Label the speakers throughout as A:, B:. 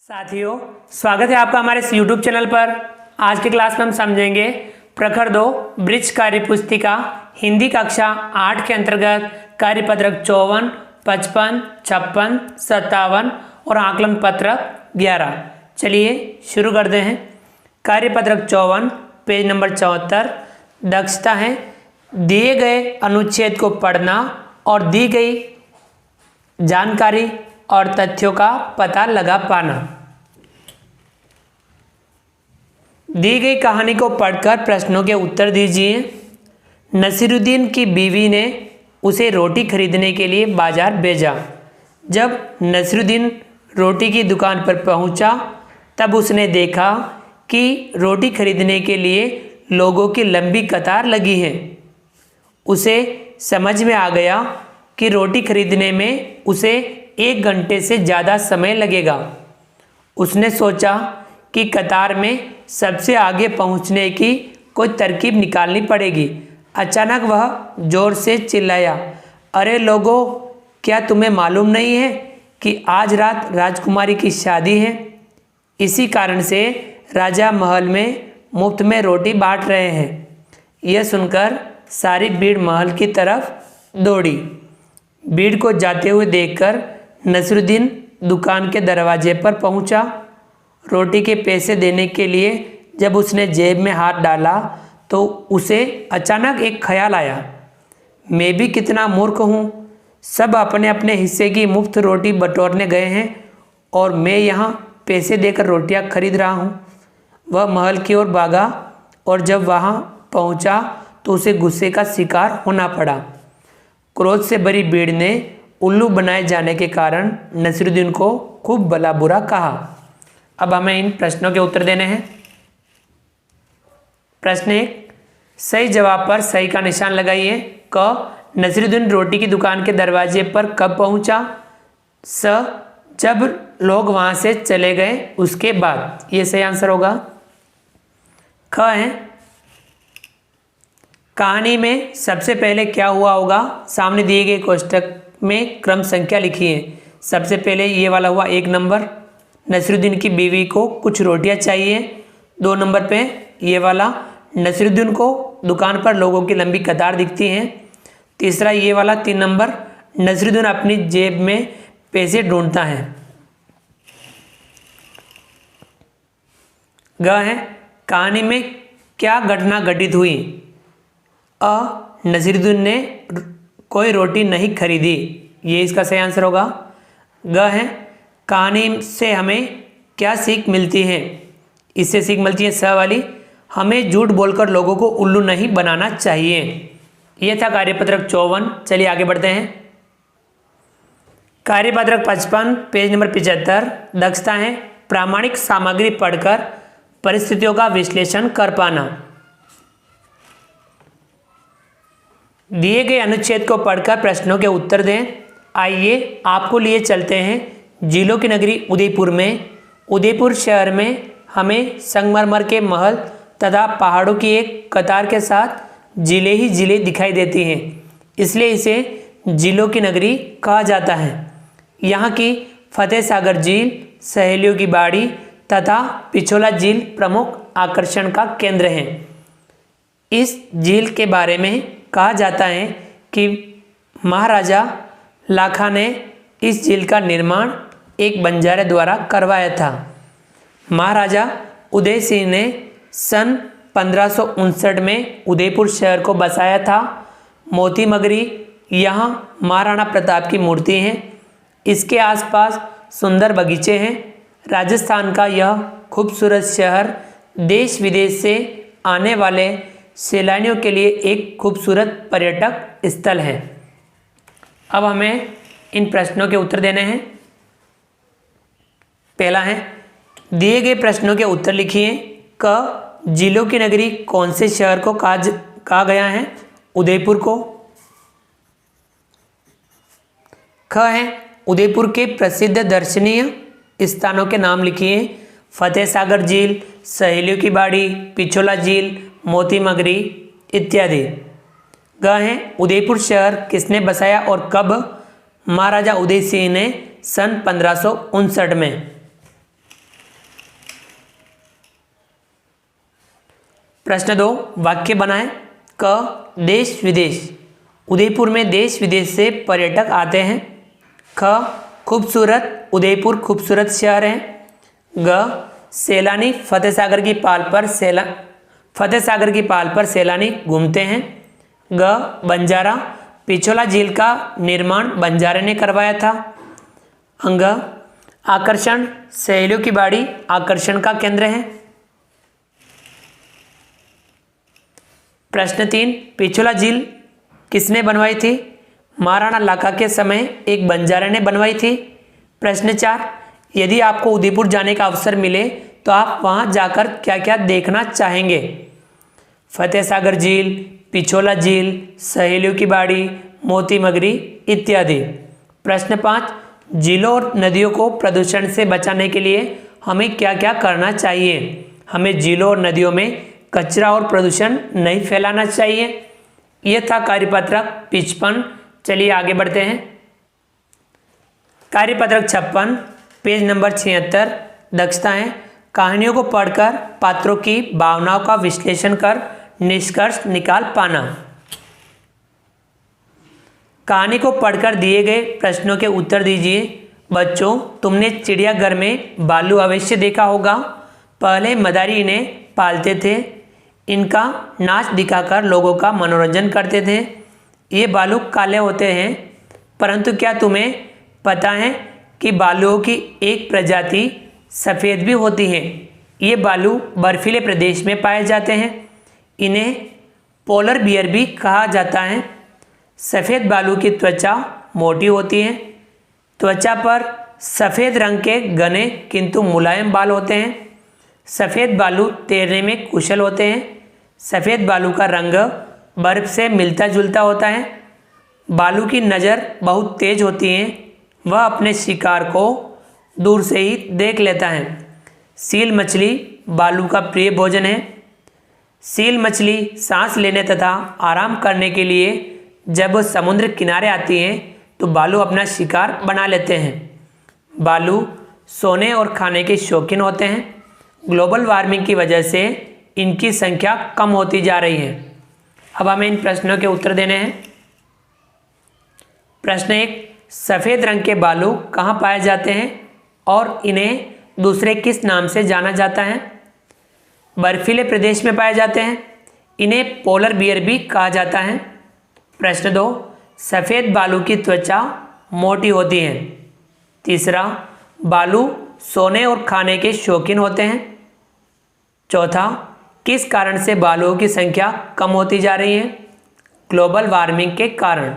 A: साथियों, स्वागत है आपका हमारे इस YouTube चैनल पर। आज की क्लास में हम समझेंगे प्रखर 2 वृक्ष कार्य पुस्तिका हिंदी कक्षा 8 के अंतर्गत कार्यपत्रक 54, 55, 56, 57 और आकलन पत्रक 11। चलिए शुरू करते हैं। कार्यपत्रक 54 पेज नंबर 74। दक्षता है दिए गए अनुच्छेद को पढ़ना और दी गई जानकारी और तथ्यों का पता लगा पाना। दी गई कहानी को पढ़कर प्रश्नों के उत्तर दीजिए। नसीरुद्दीन की बीवी ने उसे रोटी खरीदने के लिए बाजार भेजा। जब नसीरुद्दीन रोटी की दुकान पर पहुंचा, तब उसने देखा कि रोटी खरीदने के लिए लोगों की लंबी कतार लगी है। उसे समझ में आ गया कि रोटी खरीदने में उसे 1 घंटे से ज़्यादा समय लगेगा। उसने सोचा कि कतार में सबसे आगे पहुंचने की कोई तरकीब निकालनी पड़ेगी। अचानक वह जोर से चिल्लाया, अरे लोगों, क्या तुम्हें मालूम नहीं है कि आज रात राजकुमारी की शादी है? इसी कारण से राजा महल में मुफ्त में रोटी बांट रहे हैं। यह सुनकर सारी भीड़ महल की तरफ दौड़ी। भीड़ को जाते हुए देखकर नसीरुद्दीन दुकान के दरवाजे पर पहुंचा। रोटी के पैसे देने के लिए जब उसने जेब में हाथ डाला तो उसे अचानक एक ख्याल आया, मैं भी कितना मूर्ख हूँ। सब अपने अपने हिस्से की मुफ्त रोटी बटोरने गए हैं और मैं यहाँ पैसे देकर रोटियाँ खरीद रहा हूँ। वह महल की ओर भागा और जब वहाँ पहुँचा तो उसे गुस्से का शिकार होना पड़ा। क्रोध से भरी भीड़ ने उल्लू बनाए जाने के कारण नसीरुद्दीन को खूब भला बुरा कहा। अब हमें इन प्रश्नों के उत्तर देने हैं। प्रश्न 1, सही जवाब पर सही का निशान लगाइए। क, नसीरुद्दीन रोटी की दुकान के दरवाजे पर कब पहुंचा? स, जब लोग वहां से चले गए उसके बाद। ये सही आंसर होगा। ख है, कहानी में सबसे पहले क्या हुआ होगा? सामने दिए गए कोष्टक में क्रम संख्या लिखिए। सबसे पहले ये वाला हुआ 1 नंबर, नसीरुद्दीन की बीवी को कुछ रोटियां चाहिए। 2 नंबर पे ये वाला, नसीरुद्दीन को दुकान पर लोगों की लंबी कतार दिखती है। तीसरा ये वाला 3 नंबर, नसीरुद्दीन अपनी जेब में पैसे ढूंढता है। ग है, कहानी में क्या घटना घटित हुई? अ, नसीरुद्दीन ने कोई रोटी नहीं खरीदी। ये इसका सही आंसर होगा। ग है, कहानी से हमें क्या सीख मिलती है? इससे सीख मिलती है स वाली, हमें झूठ बोलकर लोगों को उल्लू नहीं बनाना चाहिए। यह था कार्यपत्रक 54। चलिए आगे बढ़ते हैं। कार्यपत्रक 55 पेज नंबर 75। दक्षता है प्रामाणिक सामग्री पढ़कर परिस्थितियों का विश्लेषण कर पाना। दिए गए अनुच्छेद को पढ़कर प्रश्नों के उत्तर दें। आइए आपको लिए चलते हैं जिलों की नगरी उदयपुर में। उदयपुर शहर में हमें संगमरमर के महल तथा पहाड़ों की एक कतार के साथ जिले ही जिले दिखाई देती हैं, इसलिए इसे जिलों की नगरी कहा जाता है। यहाँ की फतेह सागर झील, सहेलियों की बाड़ी तथा पिछोला झील प्रमुख आकर्षण का केंद्र हैं। इस झील के बारे में कहा जाता है कि महाराजा लाखा ने इस झील का निर्माण एक बंजारे द्वारा करवाया था। महाराजा उदय सिंह ने सन 1559 में उदयपुर शहर को बसाया था। मोती मगरी यहाँ महाराणा प्रताप की मूर्ति है। इसके आसपास सुंदर बगीचे हैं। राजस्थान का यह खूबसूरत शहर देश विदेश से आने वाले सैलानियों के लिए एक खूबसूरत पर्यटक स्थल है। अब हमें इन प्रश्नों के उत्तर देने हैं। पहला है, दिए गए प्रश्नों के उत्तर लिखिए। क, जिलों की नगरी कौन से शहर को कहा गया है? उदयपुर को। ख है, उदयपुर के प्रसिद्ध दर्शनीय स्थानों के नाम लिखिए। फतेह सागर झील, सहेलियों की बाड़ी, पिछोला झील, मोती मगरी इत्यादि। ग है, उदयपुर शहर किसने बसाया और कब? महाराजा उदय सिंह ने सन 1559 में। प्रश्न 2, वाक्य बनाएं। क, देश विदेश, उदयपुर में देश विदेश से पर्यटक आते हैं। ख, खूबसूरत, उदयपुर खूबसूरत शहर है। ग, सैलानी फतेह सागर की पाल पर सैलानी घूमते हैं। ग, बंजारा, पिछोला झील का निर्माण बंजारे ने करवाया था। अंग, आकर्षण, सहेलियों की बाड़ी आकर्षण का केंद्र है। प्रश्न 3, पिछोला झील किसने बनवाई थी? महाराणा लाखा के समय एक बंजारे ने बनवाई थी। प्रश्न 4, यदि आपको उदयपुर जाने का अवसर मिले तो आप वहां जाकर क्या क्या देखना चाहेंगे? फतेह सागर झील, पिछोला झील, सहेलियों की बाड़ी, मोती मगरी इत्यादि। प्रश्न 5, झीलों और नदियों को प्रदूषण से बचाने के लिए हमें क्या क्या करना चाहिए? हमें झीलों और नदियों में कचरा और प्रदूषण नहीं फैलाना चाहिए। यह था कार्यपत्रक 55। चलिए आगे बढ़ते हैं। कार्यपत्रक 56, पेज नंबर 76, दक्षताएं। कहानियों को पढ़कर पात्रों की भावनाओं का विश्लेषण कर निष्कर्ष निकाल पाना। कहानी को पढ़कर दिए गए प्रश्नों के उत्तर दीजिए। बच्चों, तुमने चिड़ियाघर में भालू अवश्य देखा होगा। पहले मदारी इन्हें पालते थे। इनका नाच दिखाकर लोगों का मनोरंजन करते थे। ये भालू काले होते हैं, परंतु क्या तुम्हें पता है कि भालुओं की एक प्रजाति सफ़ेद भी होती है? ये भालू बर्फीले प्रदेश में पाए जाते हैं। इन्हें पोलर बियर भी कहा जाता है। सफ़ेद भालू की त्वचा मोटी होती है। त्वचा पर सफ़ेद रंग के घने किंतु मुलायम बाल होते हैं। सफ़ेद भालू तैरने में कुशल होते हैं। सफ़ेद भालू का रंग बर्फ से मिलता जुलता होता है। भालू की नज़र बहुत तेज होती है। वह अपने शिकार को दूर से ही देख लेता है। सील मछली भालू का प्रिय भोजन है। सील मछली सांस लेने तथा आराम करने के लिए जब वह समुद्र किनारे आती हैं तो भालू अपना शिकार बना लेते हैं। भालू सोने और खाने के शौकीन होते हैं। ग्लोबल वार्मिंग की वजह से इनकी संख्या कम होती जा रही है। अब हमें इन प्रश्नों के उत्तर देने हैं। प्रश्न 1, सफ़ेद रंग के भालू कहाँ पाए जाते हैं और इन्हें दूसरे किस नाम से जाना जाता है? बर्फीले प्रदेश में पाए जाते हैं। इन्हें पोलर बियर भी कहा जाता है। प्रश्न 2, सफ़ेद भालू की त्वचा मोटी होती है। तीसरा, भालू सोने और खाने के शौकीन होते हैं। चौथा, किस कारण से भालुओं की संख्या कम होती जा रही है? ग्लोबल वार्मिंग के कारण।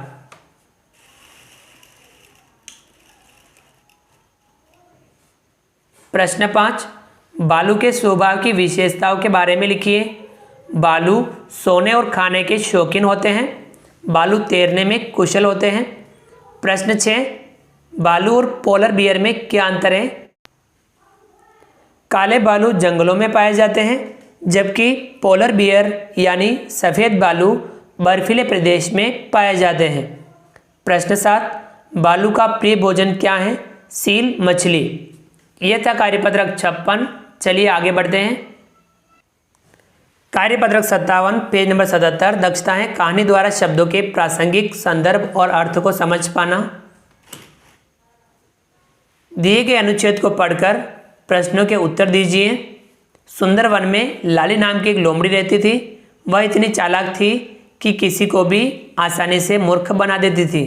A: प्रश्न 5, भालू के स्वभाव की विशेषताओं के बारे में लिखिए। भालू सोने और खाने के शौकीन होते हैं। भालू तैरने में कुशल होते हैं। प्रश्न 6, भालू और पोलर बियर में क्या अंतर है? काले भालू जंगलों में पाए जाते हैं, जबकि पोलर बियर यानी सफ़ेद भालू बर्फीले प्रदेश में पाए जाते हैं। प्रश्न 7, भालू का प्रिय भोजन क्या है? सील मछली। यह था कार्यपत्रक 56। चलिए आगे बढ़ते हैं। कार्यपत्रक 57, पेज नंबर 77, दक्षताएं। कहानी द्वारा शब्दों के प्रासंगिक संदर्भ और अर्थ को समझ पाना। दिए गए अनुच्छेद को पढ़कर प्रश्नों के उत्तर दीजिए। सुंदर वन में लाली नाम की एक लोमड़ी रहती थी। वह इतनी चालाक थी कि किसी को भी आसानी से मूर्ख बना देती थी।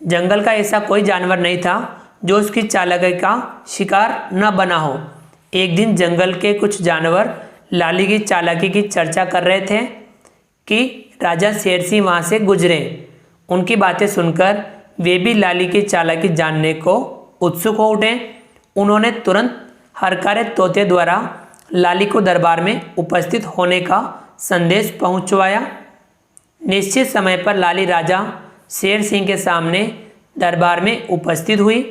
A: जंगल का ऐसा कोई जानवर नहीं था जो उसकी चालाकी का शिकार न बना हो। एक दिन जंगल के कुछ जानवर लाली की चालाकी की चर्चा कर रहे थे कि राजा शेर सिंह वहाँ से गुजरे। उनकी बातें सुनकर वे भी लाली की चालाकी जानने को उत्सुक हो उठे। उन्होंने तुरंत हरकारे तोते द्वारा लाली को दरबार में उपस्थित होने का संदेश पहुंचवाया। निश्चित समय पर लाली राजा शेर सिंह के सामने दरबार में उपस्थित हुई।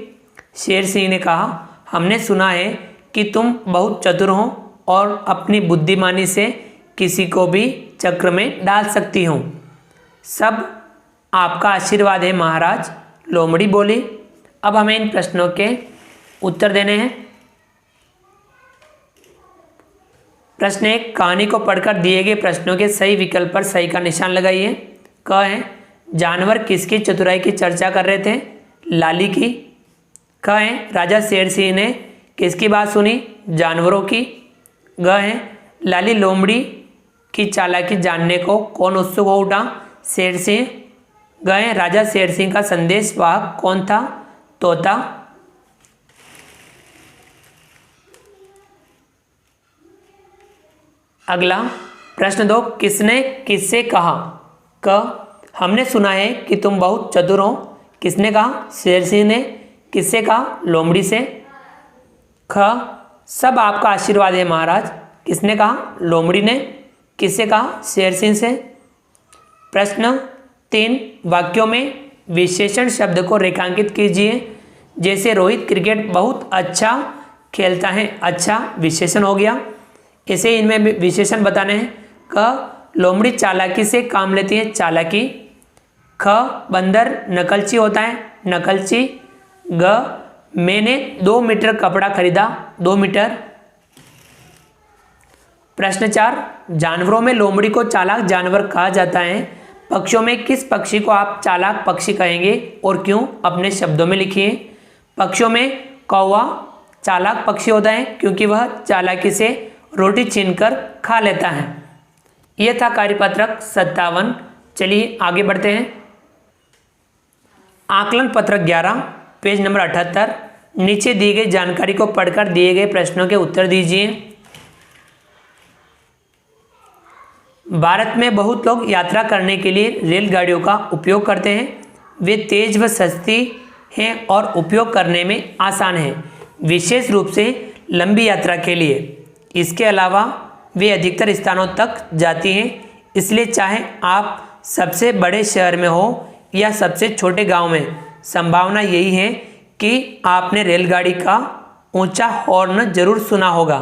A: शेर सिंह ने कहा, हमने सुना है कि तुम बहुत चतुर हो और अपनी बुद्धिमानी से किसी को भी चक्र में डाल सकती हो। सब आपका आशीर्वाद है महाराज, लोमड़ी बोली। अब हमें इन प्रश्नों के उत्तर देने हैं। प्रश्न 1, कहानी को पढ़कर दिए गए प्रश्नों के सही विकल्प पर सही का निशान लगाइए। क है, जानवर किसकी चतुराई की चर्चा कर रहे थे? लाली की। ख है, राजा शेर सिंह ने किसकी बात सुनी? जानवरों की। ग है, लाली लोमड़ी की चालाकी जानने को कौन उत्सुक हो उठा? शेर सिंह। ग है, राजा शेर सिंह का संदेश वाहक कौन था? तोता। अगला प्रश्न 2, किसने किससे कहा? क, हमने सुना है कि तुम बहुत चतुर हो। किसने कहा? शेर सिंह ने। किससे कहा? लोमड़ी से। ख, सब आपका आशीर्वाद है महाराज। किसने कहा? लोमड़ी ने। किससे कहा? शेर सिंह से। प्रश्न 3, वाक्यों में विशेषण शब्द को रेखांकित कीजिए। जैसे रोहित क्रिकेट बहुत अच्छा खेलता है, अच्छा विशेषण हो गया। ऐसे इनमें विशेषण बताने हैं। क, लोमड़ी चालाकी से काम लेती है, चालाकी। ख, बंदर नकलची होता है, नकलची। ग, मैंने 2 मीटर कपड़ा खरीदा, 2 मीटर। प्रश्न 4, जानवरों में लोमड़ी को चालाक जानवर कहा जाता है। पक्षियों में किस पक्षी को आप चालाक पक्षी कहेंगे और क्यों? अपने शब्दों में लिखिए। पक्षियों में कौवा चालाक पक्षी होता है क्योंकि वह चालाकी से रोटी छीनकर खा लेता है। यह था कार्यपत्रक 57। चलिए आगे बढ़ते हैं। आकलन पत्रक 11, पेज नंबर 78। नीचे दी गई जानकारी को पढ़कर दिए गए प्रश्नों के उत्तर दीजिए। भारत में बहुत लोग यात्रा करने के लिए रेलगाड़ियों का उपयोग करते हैं। वे तेज व सस्ती हैं और उपयोग करने में आसान हैं, विशेष रूप से लंबी यात्रा के लिए। इसके अलावा वे अधिकतर स्थानों तक जाती हैं, इसलिए चाहे आप सबसे बड़े शहर में हो या सबसे छोटे गांव में, संभावना यही है कि आपने रेलगाड़ी का ऊंचा हॉर्न जरूर सुना होगा।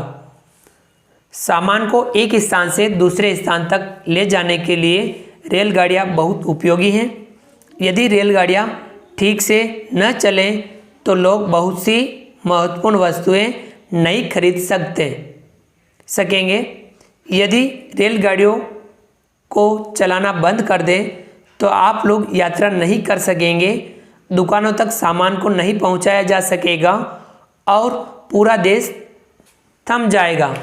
A: सामान को एक स्थान से दूसरे स्थान तक ले जाने के लिए रेलगाड़ियां बहुत उपयोगी हैं। यदि रेलगाड़ियां ठीक से न चलें तो लोग बहुत सी महत्वपूर्ण वस्तुएं नहीं खरीद सकेंगे। यदि रेलगाड़ियों को चलाना बंद कर दें तो आप लोग यात्रा नहीं कर सकेंगे, दुकानों तक सामान को नहीं पहुंचाया जा सकेगा और पूरा देश थम जाएगा।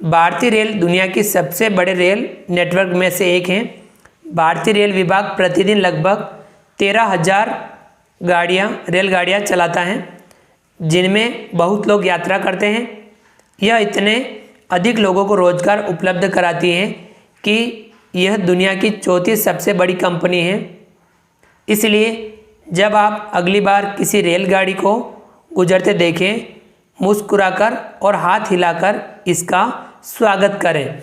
A: भारतीय रेल दुनिया की सबसे बड़े रेल नेटवर्क में से एक है। भारतीय रेल विभाग प्रतिदिन लगभग 13,000 रेलगाड़ियाँ चलाता है, जिनमें बहुत लोग यात्रा करते हैं। यह इतने अधिक लोगों को रोजगार उपलब्ध कराती है कि यह दुनिया की चौथी सबसे बड़ी कंपनी है। इसलिए जब आप अगली बार किसी रेलगाड़ी को गुजरते देखें, मुस्कुराकर और हाथ हिलाकर इसका स्वागत करें।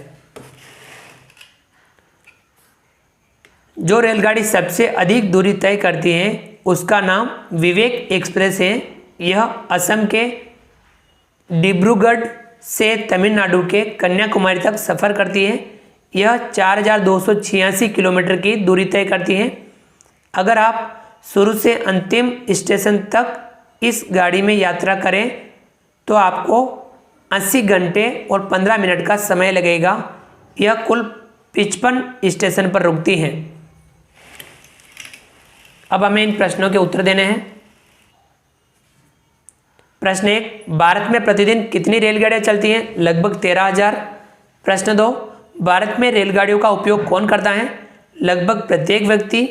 A: जो रेलगाड़ी सबसे अधिक दूरी तय करती है उसका नाम विवेक एक्सप्रेस है। यह असम के डिब्रूगढ़ से तमिलनाडु के कन्याकुमारी तक सफ़र करती है। यह 4,286 किलोमीटर की दूरी तय करती है। अगर आप शुरू से अंतिम स्टेशन तक इस गाड़ी में यात्रा करें तो आपको 80 घंटे और 15 मिनट का समय लगेगा। यह कुल 55 स्टेशन पर रुकती है। अब हमें इन प्रश्नों के उत्तर देने हैं। प्रश्न 1, भारत में प्रतिदिन कितनी रेलगाड़ियां चलती हैं? लगभग 13,000। प्रश्न 2, भारत में रेलगाड़ियों का उपयोग कौन करता है? लगभग प्रत्येक व्यक्ति।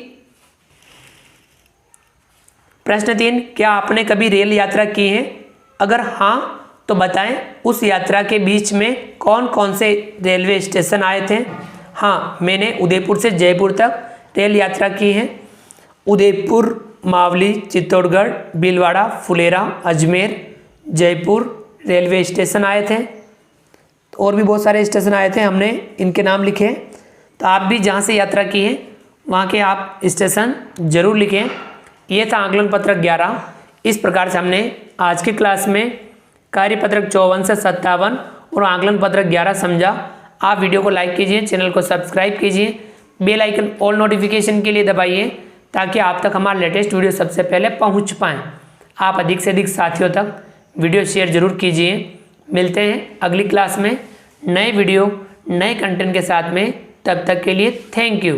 A: प्रश्न 3, क्या आपने कभी रेल यात्रा की है? अगर हाँ तो बताएं उस यात्रा के बीच में कौन कौन से रेलवे स्टेशन आए थे? हाँ, मैंने उदयपुर से जयपुर तक रेल यात्रा की है। उदयपुर, मावली, चित्तौड़गढ़, भीलवाड़ा, फुलेरा, अजमेर, जयपुर रेलवे स्टेशन आए थे। और भी बहुत सारे स्टेशन आए थे, हमने इनके नाम लिखे। तो आप भी जहाँ से यात्रा की है वहाँ के आप स्टेशन जरूर लिखें। ये था आकलन पत्रक 11। इस प्रकार से हमने आज की क्लास में कार्यपत्रक 54 से 57 और आकलन पत्रक 11 समझा। आप वीडियो को लाइक कीजिए, चैनल को सब्सक्राइब कीजिए, बेल आइकन ऑल नोटिफिकेशन के लिए दबाइए ताकि आप तक हमारा लेटेस्ट वीडियो सबसे पहले पहुंच पाएँ। आप अधिक से अधिक साथियों तक वीडियो शेयर ज़रूर कीजिए। मिलते हैं अगली क्लास में नए वीडियो नए कंटेंट के साथ में। तब तक के लिए थैंक यू।